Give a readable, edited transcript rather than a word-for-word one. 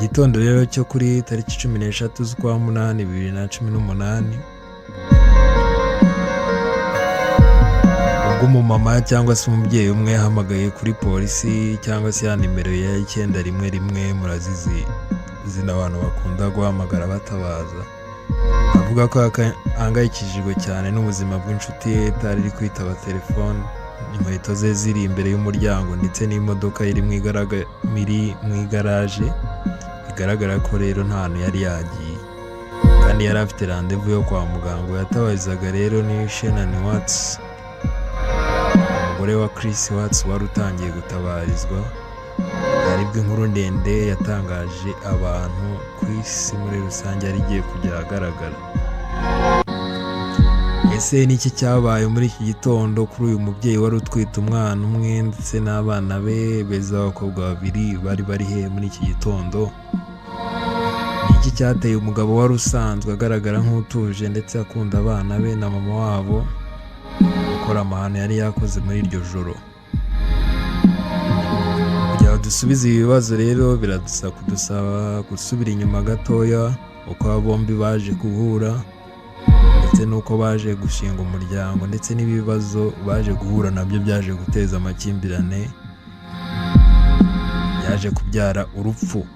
gitondo rero cyo kuri tariki 13 z'ukwa munani 2018 ubwo umumama cyangwa se umubyeyi umwe yahamagaye kuri polisi cyangwa se ya nimero ya 911 murazizi izina abantu bakunda guhamagara batabaza, avuga ko ahangayikishijwe cyane n'ubuzima bw'inshuti ye itari iri kwitaba telefone, inkweto ze ziri imbere y'umuryango ndetse n'imodoka iri mu igaraje, bigaragara ko rero nta hantu yari yagiye kandi yari afite randevu yo kwa muganga. Yatabarizaga rero ni Shannon Watts, umugore wa Chris Watts wari utangiye gutabarizwa. Aribwo inkuru ndende yatangaje abantu ku isi muri rusange yari igiye kujya ahagaragara. Ese ni iki cyabaye muri iki gitondo kuri uyu mubyeyi wari utwite umwana umwe ndetse n'abana be beza b'abakobwa babiri bari he muri iki gitondo? Ni iki cyateye umugabo wari usanzwe agaragara nk'utuje ndetse akunda abana be na mama wabo gukora amahano yari yakoze muri iryo joro? Kugira ngo dusubize ibi bibazo rero kudusaba gusubira inyuma gatoya uko aba bombi baje guhura ndetse n'uko baje gushinga umuryango ndetse n'ibibazo baje guhura nabyo byaje guteza amakimbirane, yaje kubyara urupfu.